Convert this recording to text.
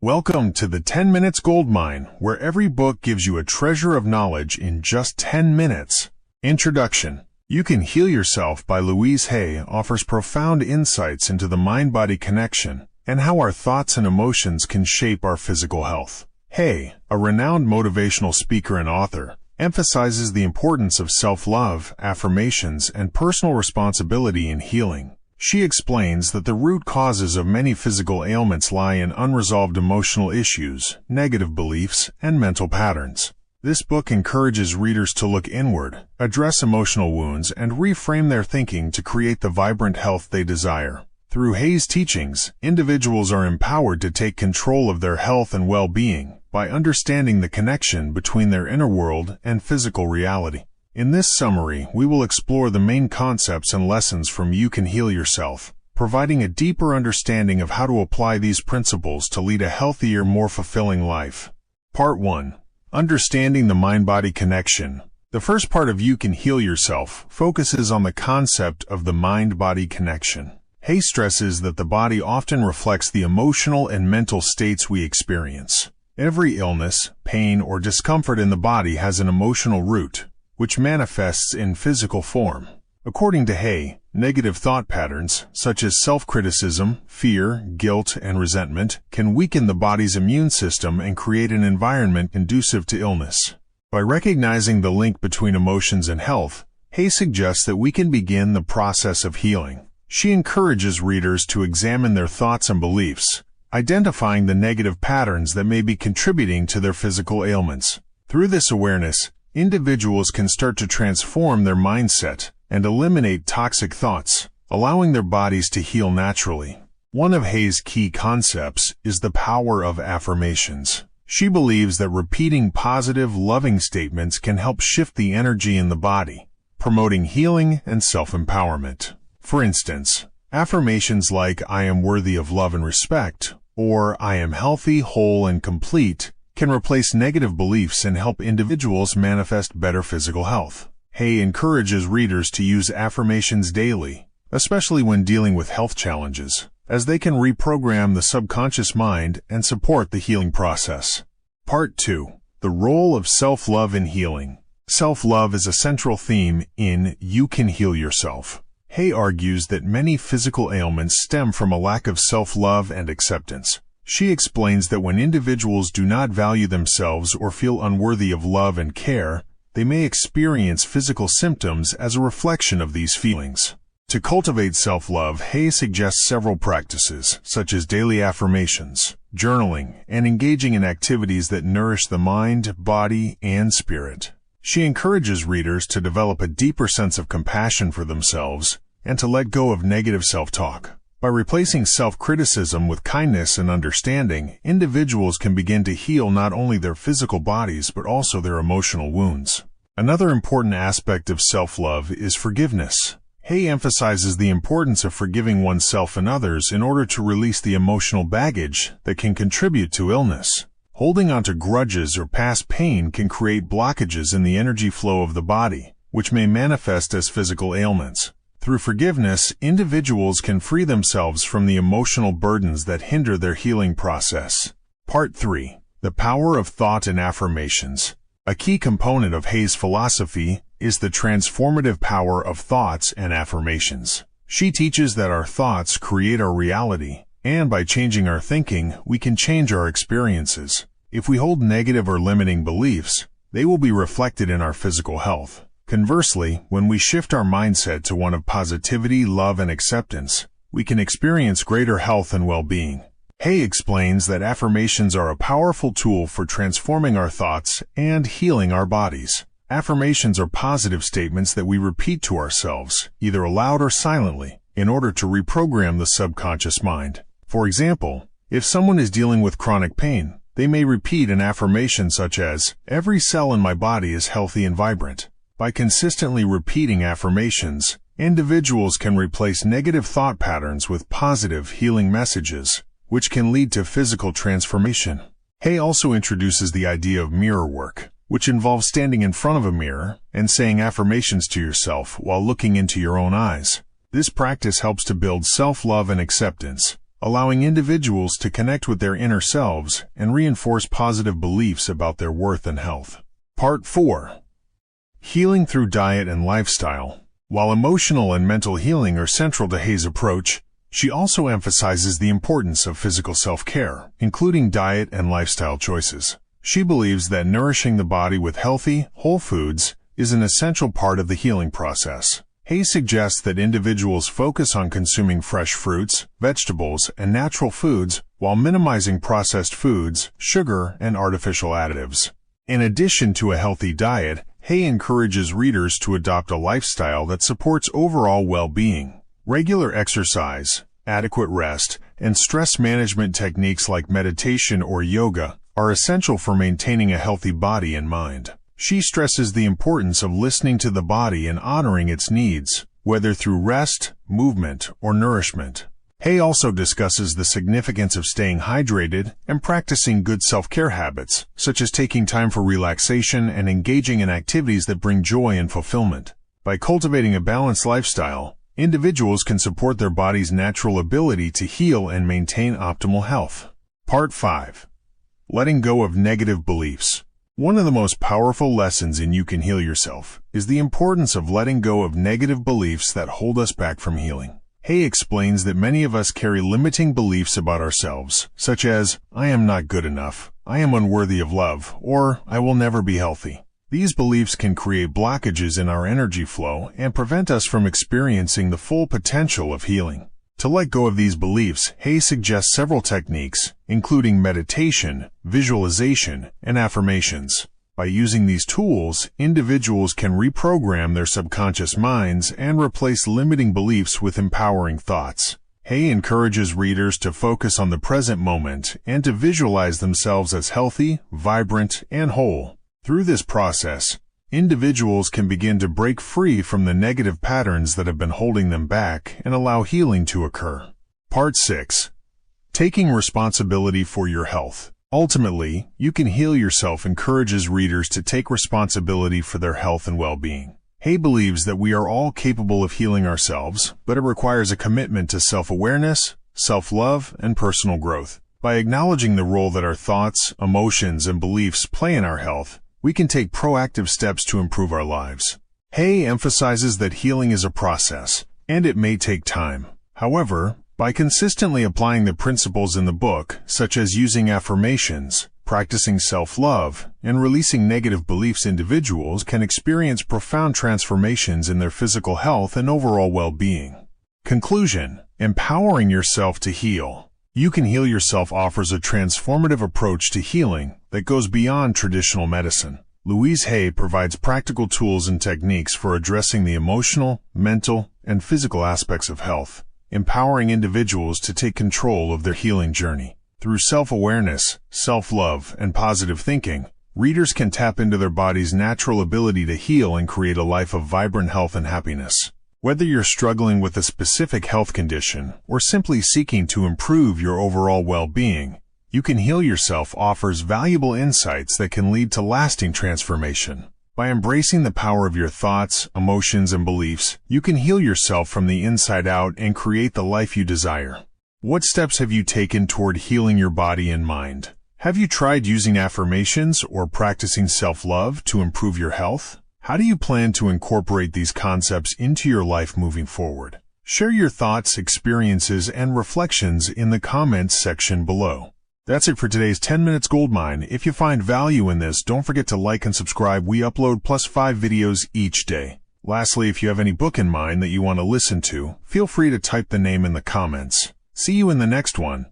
Welcome to the 10 Minutes Goldmine, where every book gives you a treasure of knowledge in just 10 minutes. Introduction. You Can Heal Yourself by Louise Hay offers profound insights into the mind-body connection and how our thoughts and emotions can shape our physical health. Hay, a renowned motivational speaker and author, emphasizes the importance of self-love, affirmations, and personal responsibility in healing. She explains that the root causes of many physical ailments lie in unresolved emotional issues, negative beliefs, and mental patterns. This book encourages readers to look inward, address emotional wounds, and reframe their thinking to create the vibrant health they desire. Through Hay's teachings, individuals are empowered to take control of their health and well-being by understanding the connection between their inner world and physical reality. In this summary, we will explore the main concepts and lessons from You Can Heal Yourself, providing a deeper understanding of how to apply these principles to lead a healthier, more fulfilling life. Part 1. Understanding the mind-body connection. The first part of You Can Heal Yourself focuses on the concept of the mind-body connection. Hay stresses that the body often reflects the emotional and mental states we experience. Every illness, pain, or discomfort in the body has an emotional root, which manifests in physical form. According to Hay, negative thought patterns, such as self-criticism, fear, guilt, and resentment, can weaken the body's immune system and create an environment conducive to illness. By recognizing the link between emotions and health, Hay suggests that we can begin the process of healing. She encourages readers to examine their thoughts and beliefs, identifying the negative patterns that may be contributing to their physical ailments. Through this awareness, individuals can start to transform their mindset and eliminate toxic thoughts, allowing their bodies to heal naturally. One of Hay's key concepts is the power of affirmations. She believes that repeating positive, loving statements can help shift the energy in the body, promoting healing and self-empowerment. For instance, affirmations like "I am worthy of love and respect" or "I am healthy, whole, and complete" can replace negative beliefs and help individuals manifest better physical health. Hay encourages readers to use affirmations daily, especially when dealing with health challenges, as they can reprogram the subconscious mind and support the healing process. Part 2. The role of self-love in healing. Self-love is a central theme in You Can Heal Yourself. Hay argues that many physical ailments stem from a lack of self-love and acceptance. She explains that when individuals do not value themselves or feel unworthy of love and care, they may experience physical symptoms as a reflection of these feelings. To cultivate self-love, Hay suggests several practices, such as daily affirmations, journaling, and engaging in activities that nourish the mind, body, and spirit. She encourages readers to develop a deeper sense of compassion for themselves and to let go of negative self-talk. By replacing self-criticism with kindness and understanding, individuals can begin to heal not only their physical bodies but also their emotional wounds. Another important aspect of self-love is forgiveness. Hay emphasizes the importance of forgiving oneself and others in order to release the emotional baggage that can contribute to illness. Holding on to grudges or past pain can create blockages in the energy flow of the body, which may manifest as physical ailments. Through forgiveness, individuals can free themselves from the emotional burdens that hinder their healing process. Part 3. The power of thought and affirmations. A key component of Hay's philosophy is the transformative power of thoughts and affirmations. She teaches that our thoughts create our reality, and by changing our thinking, we can change our experiences. If we hold negative or limiting beliefs, they will be reflected in our physical health. Conversely, when we shift our mindset to one of positivity, love, and acceptance, we can experience greater health and well-being. Hay explains that affirmations are a powerful tool for transforming our thoughts and healing our bodies. Affirmations are positive statements that we repeat to ourselves, either aloud or silently, in order to reprogram the subconscious mind. For example, if someone is dealing with chronic pain, they may repeat an affirmation such as, "Every cell in my body is healthy and vibrant." By consistently repeating affirmations, individuals can replace negative thought patterns with positive, healing messages, which can lead to physical transformation. Hay also introduces the idea of mirror work, which involves standing in front of a mirror and saying affirmations to yourself while looking into your own eyes. This practice helps to build self-love and acceptance, allowing individuals to connect with their inner selves and reinforce positive beliefs about their worth and health. Part 4. Healing through diet and lifestyle. While emotional and mental healing are central to Hay's approach, she also emphasizes the importance of physical self-care, including diet and lifestyle choices. She believes that nourishing the body with healthy, whole foods is an essential part of the healing process. Hay suggests that individuals focus on consuming fresh fruits, vegetables, and natural foods while minimizing processed foods, sugar, and artificial additives. In addition to a healthy diet, Hay encourages readers to adopt a lifestyle that supports overall well-being. Regular exercise, adequate rest, and stress management techniques like meditation or yoga are essential for maintaining a healthy body and mind. She stresses the importance of listening to the body and honoring its needs, whether through rest, movement, or nourishment. Hay also discusses the significance of staying hydrated and practicing good self-care habits, such as taking time for relaxation and engaging in activities that bring joy and fulfillment. By cultivating a balanced lifestyle, individuals can support their body's natural ability to heal and maintain optimal health. Part 5. Letting go of negative beliefs. One of the most powerful lessons in You Can Heal Yourself is the importance of letting go of negative beliefs that hold us back from healing. Hay explains that many of us carry limiting beliefs about ourselves, such as, "I am not good enough," "I am unworthy of love," or "I will never be healthy." These beliefs can create blockages in our energy flow and prevent us from experiencing the full potential of healing. To let go of these beliefs, Hay suggests several techniques, including meditation, visualization, and affirmations. By using these tools, individuals can reprogram their subconscious minds and replace limiting beliefs with empowering thoughts. Hay encourages readers to focus on the present moment and to visualize themselves as healthy, vibrant, and whole. Through this process, individuals can begin to break free from the negative patterns that have been holding them back and allow healing to occur. Part 6. Taking responsibility for your health. Ultimately, You Can Heal Yourself encourages readers to take responsibility for their health and well-being. Hay believes that we are all capable of healing ourselves, but it requires a commitment to self-awareness, self-love, and personal growth. By acknowledging the role that our thoughts, emotions, and beliefs play in our health, we can take proactive steps to improve our lives. Hay emphasizes that healing is a process, and it may take time. However, by consistently applying the principles in the book, such as using affirmations, practicing self-love, and releasing negative beliefs, individuals can experience profound transformations in their physical health and overall well-being. Conclusion: empowering yourself to heal. You Can Heal Yourself offers a transformative approach to healing that goes beyond traditional medicine. Louise Hay provides practical tools and techniques for addressing the emotional, mental, and physical aspects of health, empowering individuals to take control of their healing journey. Through self-awareness, self-love, and positive thinking, readers can tap into their body's natural ability to heal and create a life of vibrant health and happiness. Whether you're struggling with a specific health condition or simply seeking to improve your overall well-being, You Can Heal Yourself offers valuable insights that can lead to lasting transformation. By embracing the power of your thoughts, emotions, and beliefs, you can heal yourself from the inside out and create the life you desire. What steps have you taken toward healing your body and mind? Have you tried using affirmations or practicing self-love to improve your health? How do you plan to incorporate these concepts into your life moving forward? Share your thoughts, experiences, and reflections in the comments section below. That's it for today's 10 Minutes Goldmine. If you find value in this, don't forget to like and subscribe. We upload +5 videos each day. Lastly, if you have any book in mind that you want to listen to, feel free to type the name in the comments. See you in the next one.